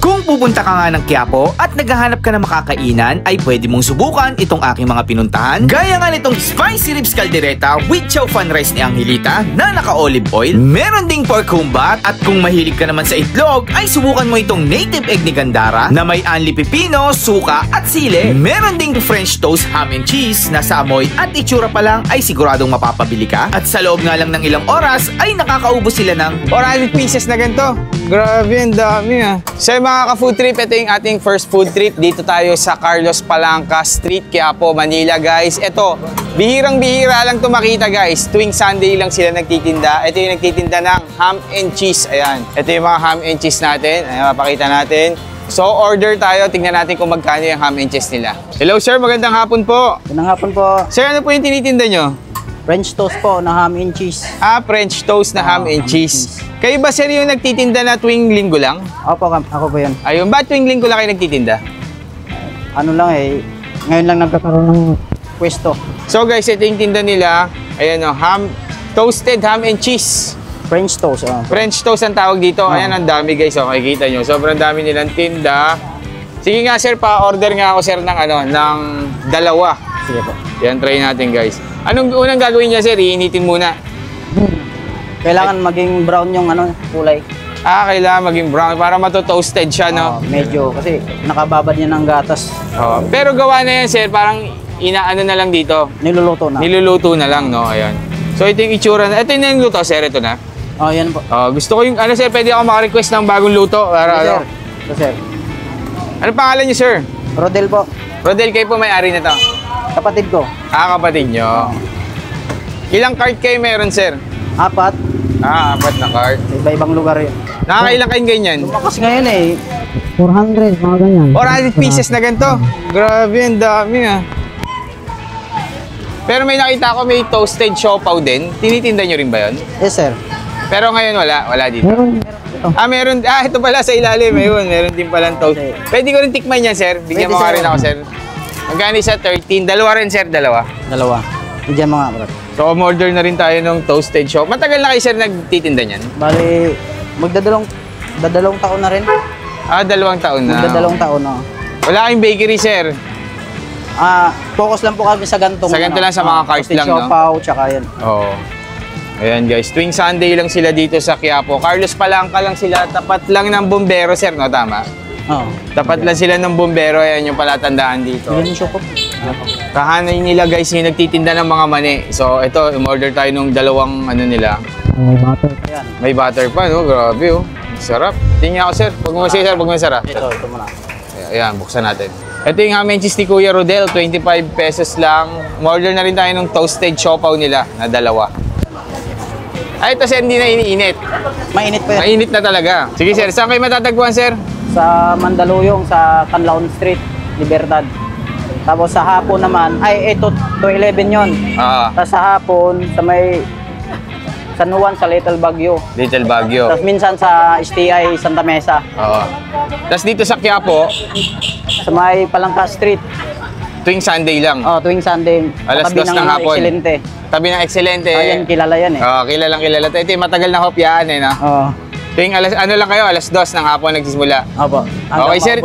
Kung pupunta ka nga ng Quiapo at naghahanap ka ng makakainan, ay pwede mong subukan itong aking mga pinuntahan. Gaya nga nitong Spicy Ribs Caldereta with chow fan rice ni Angelita na naka-olive oil. Meron ding pork humbat at kung mahilig ka naman sa itlog, ay subukan mo itong native egg ni Gandara na may anli pipino, suka at sili. Meron ding French toast ham and cheese na sa amoy at itsura pa lang ay siguradong mapapabili ka. At sa loob nga lang ng ilang oras ay nakakaubos sila ng 400 pieces na ganito. Grabe, ang dami ah. So mga ka-food trip, ito yung ating first food trip. Dito tayo sa Carlos Palanca Street, Quiapo, Manila guys. Ito, bihirang-bihira lang ito makita guys. Tuwing Sunday lang sila nagtitinda. Ito yung nagtitinda ng ham and cheese. Ayan. Ito yung mga ham and cheese natin. Ayan, mapakita natin. So order tayo, tingnan natin kung magkano yung ham and cheese nila. Hello sir, magandang hapon po. Magandang hapon po. Sir, ano po yung tinitinda nyo? French toast po na ham and cheese. Ah, French toast na ham and cheese. Kayo ba sir yung nagtitinda na tuwing linggo lang? Opo, ako po yun. Ayun, ba't tuwing linggo lang kayo nagtitinda? Ano lang eh, ngayon lang nagkakaroon ng pwesto. So guys, ito yung tinda nila. Ayan o, toasted ham and cheese. French toast. French toast ang tawag dito. Ayan, ang dami guys. O, makikita nyo. Sobrang dami nilang tinda. Sige nga sir, pa-order nga ako sir ng ng dalawa. Sige po. Yan, try natin guys. Anong unang gagawin niya sir? Iinitin muna. Kailangan maging brown yung kulay. Ah, kailangan maging brown para matotoasted siya, no? Medyo, kasi nakababad niya ng gatas. Pero gawa na yan sir, parang inaano na lang dito. Niluluto na. Niluluto na lang, no? Ayan. So ito yung itsura na. Ito yung luto sir, ito na. Yan po. Gusto ko yung, sir, pwede ako maka-request ng bagong luto. Para, sir. Ito sir. Ano pangalan niyo sir? Rodel po. Rodel, kayo po may-ari na to? Kapatid ko. Ah, kapatid nyo. Ilang cart kayo meron sir? 4. 4 na cart. Iba-ibang lugar yun. Nakakailang kayong ganyan? Lumakas ngayon eh. 400, mga ganyan. 400 pieces na ganito. Grabe, ang dami ah. Pero may nakita ko may toasted siopaw din. Tinitinda nyo rin ba yun? Yes sir. Pero ngayon wala dito. Meron. Meron. Ito pala sa ilalim. Ayun, meron din palang toast. Pwede ko rin tikman yan sir. Bigyan mo nga rin ako sir. Magkano sa 13? Dalawa rin sir, dalawa. Bigyan mga bro. So, order na rin tayo ng toasted shop. Matagal na kayo sir nagtitinda niyan? Bali, dadalawang taon na rin. 2 taon na. Magdadalawang taon, Wala kayong bakery sir? Focus lang po kami sa ganito. Sa ganito lang, sa mga cart lang, no? Siopaw, tsaka yan. Oo. Ayan guys, tuwing Sunday lang sila dito sa Quiapo. Carlos Palanca lang sila, tapat lang ng Bombero sir, no? Tama? Oo. Tapat lang sila ng Bombero, ayan yung palatandaan dito. Yan yung shop po. Kahanay nila guys yung nagtitinda ng mga mani. So ito, umorder tayo ng dalawang nila. May butter pa yan. May butter pa, no? Grabe oh. Sarap. Tingnan ako sir, pag mo sir, pag mo sarap. Ito muna. Ayan, buksan natin. Ito yung ham and cheese ni Kuya Rodel, 25 pesos lang. Umorder na rin tayo ng toasted siopaw nila na dalawa. Ito sir, hindi na iniinit. Mainit pa yan. Mainit na talaga. Sige sir, saan kayo matatagpuan sir? Sa Mandaluyong, sa Canlaon Street, Libertad. Tapos sa hapon naman, ito, 211 yun. Tapos sa hapon, sa may San Juan, sa Little Baguio. Little Baguio. Tapos minsan sa STI, Santa Mesa. Tapos dito sa Quiapo, sa may Palangka Street. tuwing Sunday lang. Tuwing Sunday. Alas 2 ng hapon. Excelente. Tabi ng Excelente. Ayan, kilala yan eh. Kilalang kilala. Ito yung matagal na hopyaan eh, no? Tuwing ano lang kayo, alas 2 ng hapon nagsisimula. Opo. Okay, sir.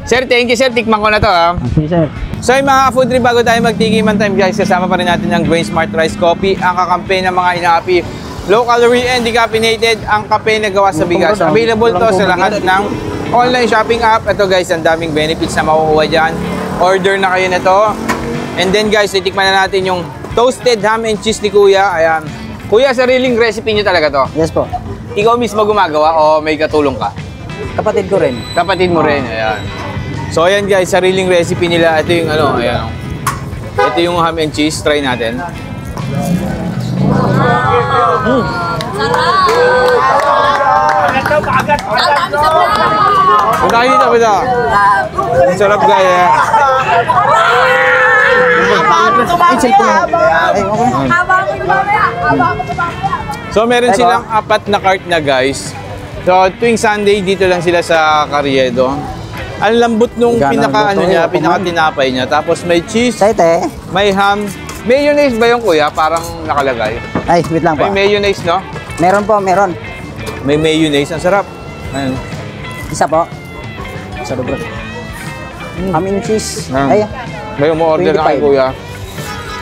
Sir, thank you, sir. Tikman ko na to, ha? Okay, sir. So, yung mga food trip, bago tayo magtikiman time, guys, kasama pa rin natin ang Grain Smart Rice Coffee, ang kakampi ng mga inaapi. Low calorie and decaffeinated ang kape na gawa sa bigas. Available to sa lahat ng online shopping app. Ito, guys, ang daming benefits na makukuha dyan. Order na kayo nito. And then, guys, titikman na natin yung toasted ham and cheese ni Kuya. Ayan. Kuya, sariling recipe nyo talaga to? Yes po. Ikaw mismo gumagawa o may katulong ka? Kapatid ko rin. Kapatid mo rin, ayan. So ayan guys, sariling recipe nila. Ito yung ayan. Ito yung ham and cheese, try natin. Punta kayo dito, punta. Ang sarap guys. So meron silang 4 na cart na guys. So tuwing Sunday dito lang sila sa Carriedo. Ang lambot nung pinaka-tinapay niya. Tapos may cheese, may ham. Mayonnaise ba yung kuya? Parang nakalagay. Ay, wait lang po. May mayonnaise, no? Meron po, meron. May mayonnaise. Ang sarap. Ayun. Isa po. Sa dobro. Ham and cheese. Ah. Ay, Ngayon mo order na kay 25. Kuya.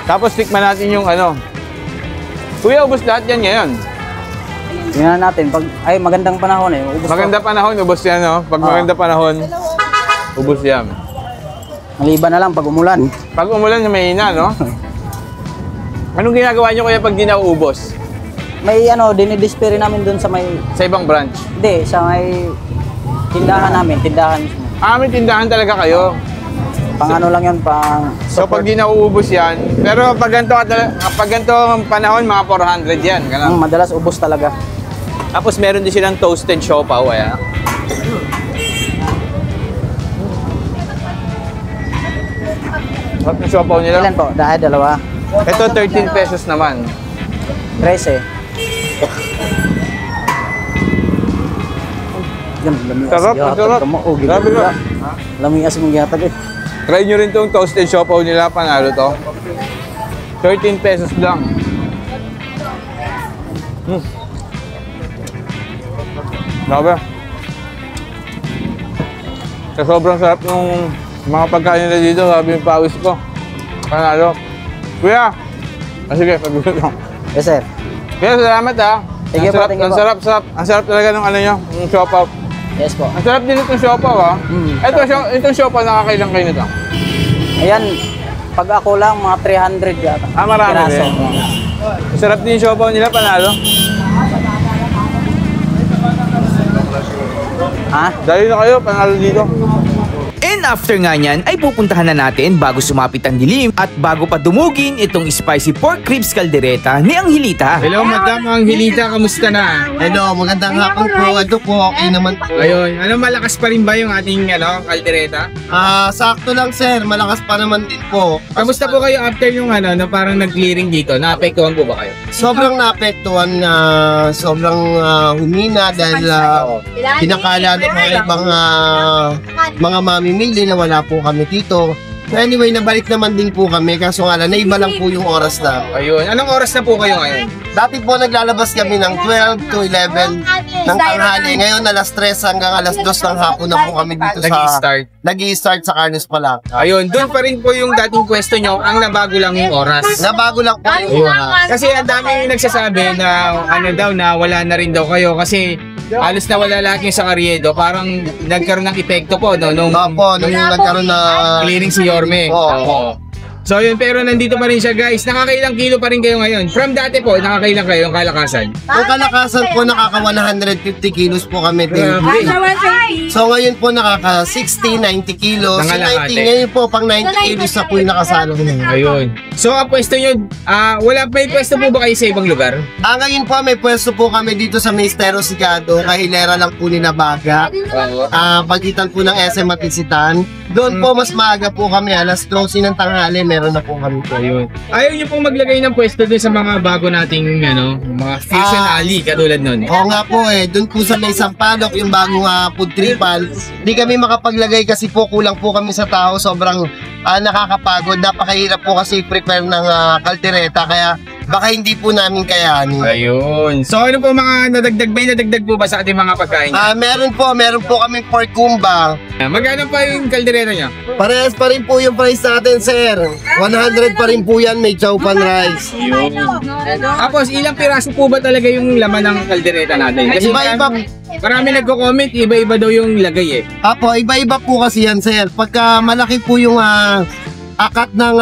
Tapos tikman natin yung ano. Kuya, ubos lahat yan ngayon. tingnan natin. Pag, ay, magandang panahon eh. Ubus Maganda panahon, ubos yan, no? Pag maganda panahon, ubos yan. Maliban na lang pag umulan. Pag umulan, may hina, no? Anong ginagawa nyo kaya pag di nauubos? May ano, dinidisplay namin doon sa may... Sa ibang branch? Hindi, sa may tindahan namin. Tindahan mismo. May tindahan talaga kayo. Pang ano lang yun, pang... So pag di nauubos yan, pero pag ganito ang panahon, mga 400 yan. Ganun. Madalas ubos talaga. Tapos meron din silang toasted siopaw, ayan. Sarap ng siopaw nila. Ilan po? Dahil dalawa. Ito 13 pesos naman. 13. Yan, lamias. Sarap, ang sarap. Grabe ka. Lamias mong gatag eh. Try nyo rin itong toasted siopaw nila, panalo to. 13 pesos lang. Grabe. Sa sobrang sarap ng mga pagkain nila dito, sabi yung pawis ko. Panalo. Kuya! Sige, pag-gusto ko. Yes, sir. Kuya, salamat ha. Thank you po, thank you Ang po. sarap. Ang sarap talaga ng ano nyo, yung siopaw. Yes po. Ang sarap din itong siopaw ha. Itong siopaw, nakakailang kayo nito? Ayan, pag ako lang, mga 300 yata. Marami Piraso. rin. Ang sarap din yung siopaw nila, panalo. Ha? Dahil na kayo, panalo dito. And after nga niyan ay pupuntahan na natin bago sumapit ang dilim at bago pa dumugin itong spicy pork ribs caldereta ni Angelita. Hello, Madam Angelita, kamusta na? Hello, magandang hapon po. Ito po, okay naman po. Ayun, malakas pa rin ba yung ating caldereta? Sakto lang sir, malakas pa naman din po. Kamusta po kayo after yung na parang nag-clearing dito? Naapektuhan po ba kayo? Sobrang naapektuhan, sobrang humina dahil pinakala ng mga ibang mga mamimili na wala po kami dito. Anyway, nabalik naman din po kami kaso nga lang, naiba lang po yung oras na. Ayun, anong oras na po kayo ngayon? Dati po naglalabas kami ng 12 to 11 ng tanghali. Ngayon alas 3 hanggang alas 2 ng hapon na po kami dito nag-i-start sa Carlos Palanca. Ayun, doon pa rin po yung dating pwesto nyo, ang nabago lang yung oras. Nabago lang po yung oras. Kasi ang daming nagsasabi na na wala na rin daw kayo kasi halos na wala lahat yung sa Carriedo. Parang nagkaroon ng epekto po nung nagkaroon na clearing si Yorme. Oo. So yun, pero nandito pa rin siya guys. Nakakailang kilo pa rin kayo ngayon. From dati po, nakakailang kayo yung kalakasan? Ang kalakasan po nakaka 150 kilos po kami daily. So ngayon po nakaka 60, 90 kilos. So, 90, ngayon po pang 90 kilos na po yung nakasalo ngayon. Ayun. So ang pwesto nyo, may pwesto po ba kayo sa ibang lugar? Ngayon po may pwesto po kami dito sa Ministerio Sigado. Kahilera lang po ni Nabaga. Pagitan po ng SM Matisitan. Doon po mas maaga po kami, alas 12 ng tanghali, meron na po kami po. Ayun. Ayaw nyo pong maglagay ng pwesto doon sa mga bago nating mga fish and alley katulad nun? Oo nga po doon po sa may Sampaloc, yung bagong food tripan, di kami makapaglagay kasi po kulang po kami sa tao, sobrang nakakapagod, napakahirap po kasi prepare ng kaldereta, kaya baka hindi po namin kayanin. Ayun. So ano po mga nadagdag po ba sa ating mga pagkain? Meron po kaming pork kumba. Magkano pa yung kaldereta niya? Parehas pa rin po yung price natin, sir. 100 pa rin po yan, may chow pan rice. Ayun. Tapos ilang piraso po ba talaga yung laman ng kaldereta natin? Kasi Iba-iba. marami nagko-comment, iba-iba daw yung lagay eh. Apo, iba-iba po kasi yan, sir. Pagka malaki po yung akat ng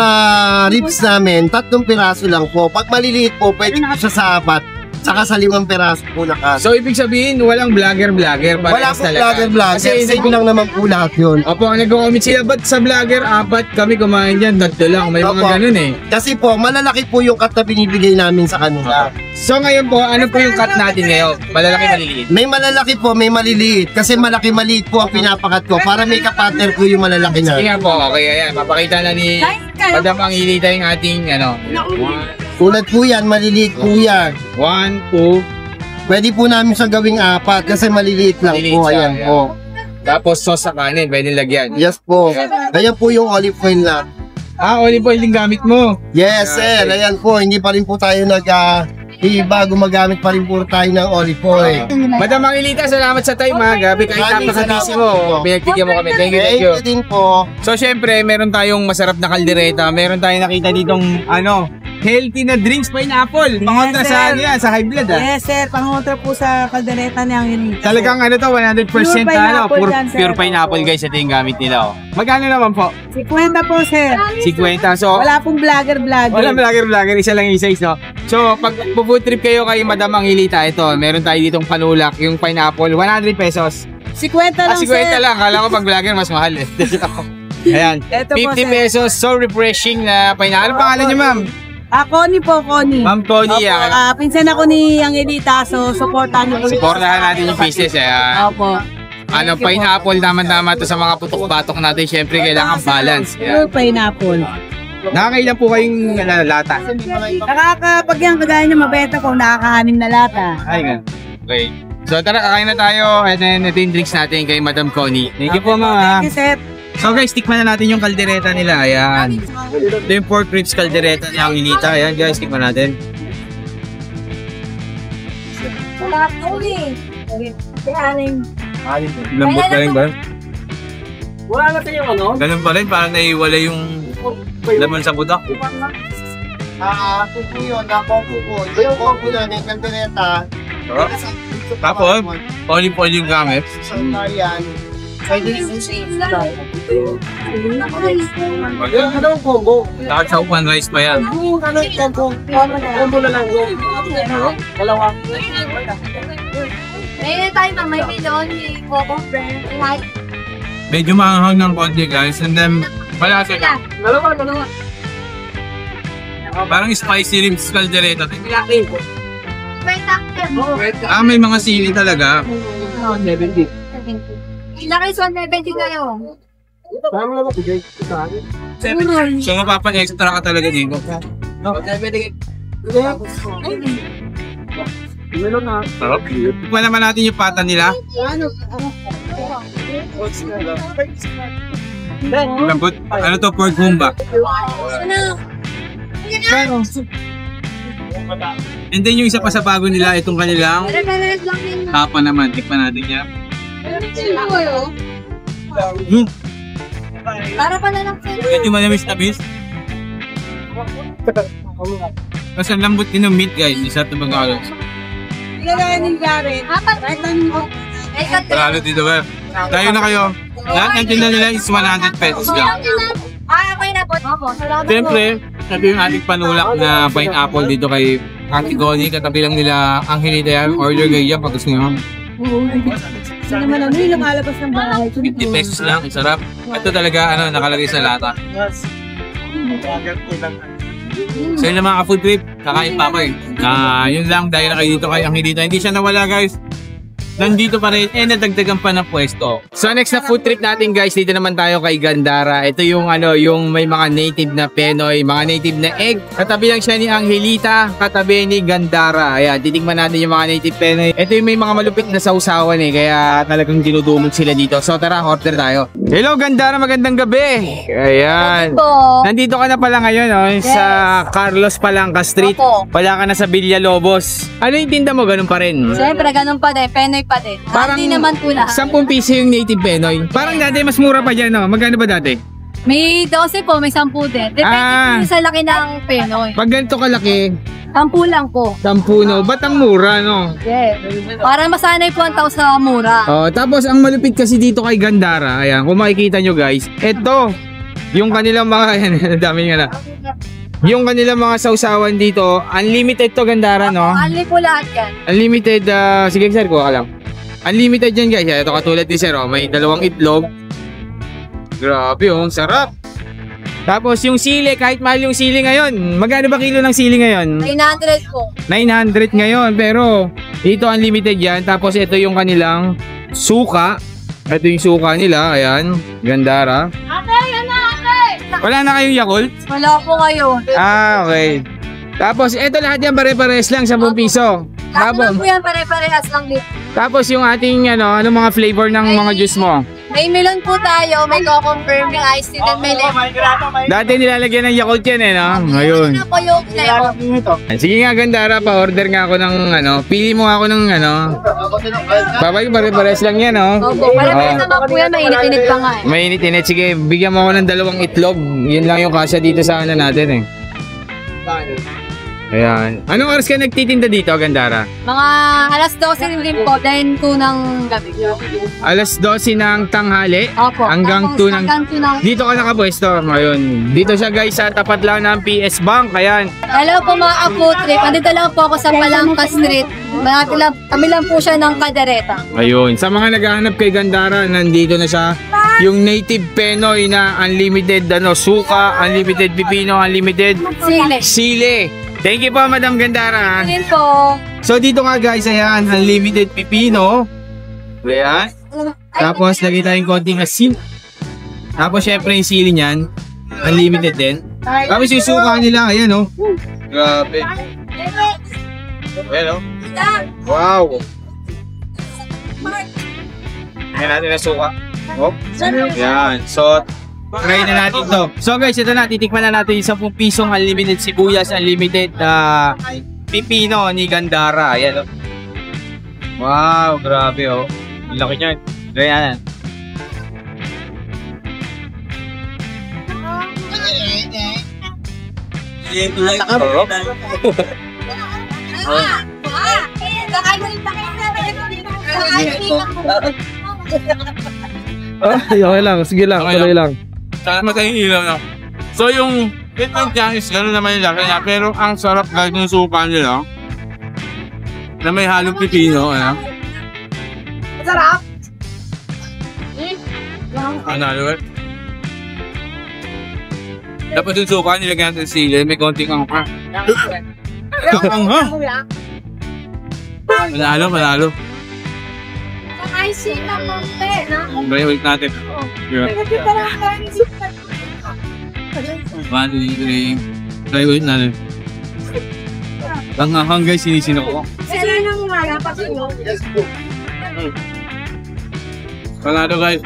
ribs namin, 3 piraso lang po. Pag maliliit po, pwede po siya sa 4. Saka sa 5 piraso po na cut. So ibig sabihin, walang vlogger. Wala po vlogger. Kasi Save lang naman po lahat yun. Opo, ang nagko-comment sila, ba't sa vlogger 4 kami kumain dyan, 3 lang. May mga Opo. ganun eh. Kasi po, malalaki po yung cut na binibigay namin sa kanila. So ngayon po, ano po yung cut natin ngayon? Malalaki, maliliit? May malalaki po, may maliliit. Kasi malaki-maliit po ang pinapakat ko para may kapater po yung malalaki Sige na. nga po, okay, ayan. Papakita na ni Madam Angelita yung ating, Tulad po yan, maliliit po yan. 1, 2, Pwede po namin siya gawing 4 kasi maliliit lang Maliliit po. siya, Ayan ayan. po. tapos sauce sa kanin, pwede lagyan. Yes po. Ayan po yung olive oil na. Olive oil yung gamit mo. Yes, sir. Ayan po. Hindi pa rin po tayo iba gumagamit pa rin po tayo ng olive oil. Madam Angelita, salamat sa time ha. Gabi kahit napaka-busy mo. Pinagbigyan mo kami. Thank you, thank Thank you. you din po. So syempre, meron tayong masarap na kaldereta. Meron tayong nakita ditong healthy na drinks, pineapple. Pangontra sa ano yan, sa high blood ha. Yes, sir. Pangontra po sa kaldereta niya yun. Talagang 100% Pure pineapple yan, sir. pure pineapple guys, ito yung gamit nila. Magkano naman po? 50 po, sir. 50. So, Wala pong vlogger. walang vlogger, isa lang yung size, no? So, pag food trip kayo kay Madam Angelita, ito, meron tayo ditong panulak, yung pineapple, 100 pesos. 50 lang, 50 sir. lang, kala ko pag vlogger mas mahal eh. Ayan, Ito po, 50 sir. pesos, so refreshing na pineapple. Ano pangalan niyo, ma'am? Connie po, Connie. Ma'am Connie, Opo, pinsan ako ni Angelita, so supportan niyo po. supportahan natin yung business eh. Opo. Ano, pineapple, tama-tama to sa mga putok-batok natin. Siyempre, kailangan balance. Pure pineapple. Nakakailan po kayong lata? Nakakapag yan, kagaya niya mabenta ko, nakaka-6 na lata. Ay, ganun. Okay. So, tara, kakain na tayo. And then, ito yung drinks natin kay Madam Connie. Thank you po, ma'am. Thank you, sir. So guys, tikman na natin yung kaldereta nila. Ayan. Ito yung pork ribs kaldereta ni Angelita. Ayan guys, tikman natin. Lambot na rin ba? Wala na tayo ano? Ganun pa rin, parang naiwala yung laman sa budak. Ito po yun, nakopo po. Yung kopo na ng kaldereta. Tapos, olive yung gamit. So, yan. Pwede rin Lahat sa upan rice pa yan. May tayo na may milyon, may coco friend, like, Medyo maanghang ng konti guys. And then, malasa lang. dalawa. Parang spicy ribs kaldereta. Wait, active. May mga sili talaga. Ilaki sa 170 kayo. So, mapapa-extra ka talaga dito. Sarap. Tikman naman natin yung pata nila. Lambot. Ano to? Pork humba. And then yung isa pa sa bago nila, itong kanilang Pare-pares lang yun. tapa naman. Tikman natin yan. Para pala lang sa'yo. Medyo manamis-tamis. Kasi ang lambot din ng meat guys. Isa ito mag-alos. Ilagay ng Garrett. Apat. Ay, cut ka. Lalo dito ba? Tayo na kayo. Lahat ng tinda nila is 100 pesos lang. Okay na po. Opo. Salamat po. Siyempre, ito yung ating panulak na pineapple dito kay Auntie Connie. Katabi lang nila Angelita yan. Order kayo yan pag gusto nyo. Hindi naman ano yung lumalabas ng bahay. 50 pesos lang. Ang sarap. Ito talaga nakalagay sa lata. So yun lang mga ka-food trip. Kakain pa ako eh. Yun lang dahil na kayo dito kay Angelita. Hindi siya nawala guys. Nandito pa rin, nadagdagan pa ng pwesto. So next na food trip natin guys, dito naman tayo kay Gandara. Ito yung yung may mga native na Penoy, mga native na egg. Katabi lang siya ni Angelita, katabi ni Gandara. Ayan, titigman natin yung mga native Penoy. Ito yung may mga malupit na sausawan kaya talagang dinudumog sila dito. So tara, order tayo. Hello Gandara, magandang gabi. Ayan. Po. Nandito ka na pala ngayon sa Carlos Palanca Street. Opo. Wala ka na sa Villalobos. Ano yung tinda mo? Ganun pa rin? Siyempre, ganun pa din. Penoy pa din. Hindi naman po lahat. 10 piso yung native Penoy. Parang dati mas mura pa dyan, no? Magkano ba dati? May 12 po, may 10 din. Depende po sa laki ng Penoy. Pag ganito kalaki, 10 lang po. 10 no? Ba't ang mura, no? Yes. Para masanay po ang tao sa mura. Oh, tapos ang malupit kasi dito kay Gandara, ayan, kung makikita nyo guys, eto, yung kanilang mga, ayan, dami nga na. Yung kanilang mga sausawan dito, unlimited to Gandara, no? Only po lahat yan. Unlimited, sige sir, kuha ka lang. Unlimited yan guys, ito katulad ni sir, may 2 itlog. Grabe yung sarap. Tapos yung sili, kahit mahal yung sili ngayon, magkano ba kilo ng sili ngayon? 900 po. 900 ngayon, pero dito unlimited yan. Tapos ito yung kanilang suka. Ito yung suka nila, ayan, Gandara. Ate, yan na ate! Wala na kayong Yakult? Wala po kayo. Okay. Tapos ito lahat yan pare-pares lang, 10 piso. Lahat naman po yan, pare-parehas lang dito. Tapos yung ating ano mga flavor ng mga juice mo? May May melon po tayo, may co-confirm, may iced tea, then may lemon. Dati nilalagyan ng Yakult yan eh, no? Ngayon. Ano po yung lemon? Sige nga, Gandara, pa-order nga ako ng ano. Pili mo ako ng ano. Babay, pare-pares lang yan, no? Opo, pare-pares naman po yan, mainit-init pa nga eh. Mainit-init. Sige, bigyan mo ako ng 2 itlog. Yun lang yung kasya dito sa ano natin eh. Ayan. Anong oras ka nagtitinda dito, Gandara? Mga alas 12 din po, then 2 ng gabi. Alas 12 ng tanghali Opo. hanggang 2 ng... Hanggang 2 ng... Dito ka nakapwesto ngayon. Dito siya guys sa tapat lang ng PS Bank. Ayan. Hello po mga food trip, andito lang po ako sa Palangka Street. Kami lang po siya ng Kadereta. Ayun. Sa mga naghahanap kay Gandara, nandito na siya. Yung native Penoy na unlimited suka, unlimited pipino, unlimited Sile. sile. Thank you po, Madam Gandara. Yun po. So dito nga guys, ayan, unlimited pipino. Ayan. Tapos lagay tayong konting asin. Tapos syempre yung sili niyan, unlimited din. Tapos yung suka nila, ayan oh. Grabe. Ayan oh. Wow. Ayan natin na suka. Oh. Ayan. So, try na natin to. So guys, ito na, titikman na natin yung 10 pisong unlimited sibuyas, unlimited pipino ni Gandara. Ayan oh. Wow, grabe oh. Ang laki niyan. Try na. Okay lang, sige lang, tuloy lang. Sana matayin ilaw na. So yung treatment niya is gano'n naman yung laki niya. Pero ang sarap guys ng suka nila. Na may halong pipino. Ano? Sarap. Ano eh? Tapos yung suka nilagyan natin sili. May konting angka. Ang Manalo. Ay, sila mo, Balik ulit natin. Yeah. 1, 2, 3. Try ulit natin. Langhang guys, sinisino ko. Sila nang mga Panalo guys.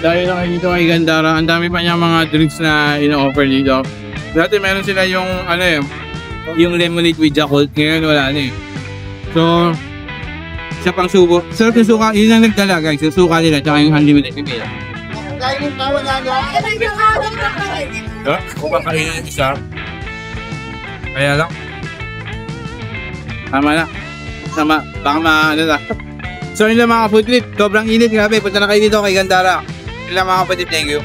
Dahil lang dito kay Gandara, ang dami pa niya mga drinks na ino-offer dito. Dati meron sila yung yung lemonade with Yakult. Ngayon wala na eh. So, isa pang subo. Sarap yung suka. Yun ang nagdala guys. Yung suka nila tsaka yung unlimited pipila. Kung kakainin yung isa. Kaya lang. Tama na. Tama. Baka ano na. So yun lang mga food trip. Sobrang init. Grabe. Punta na kayo dito kay Gandara. Yun lang mga kapatid. Thank you.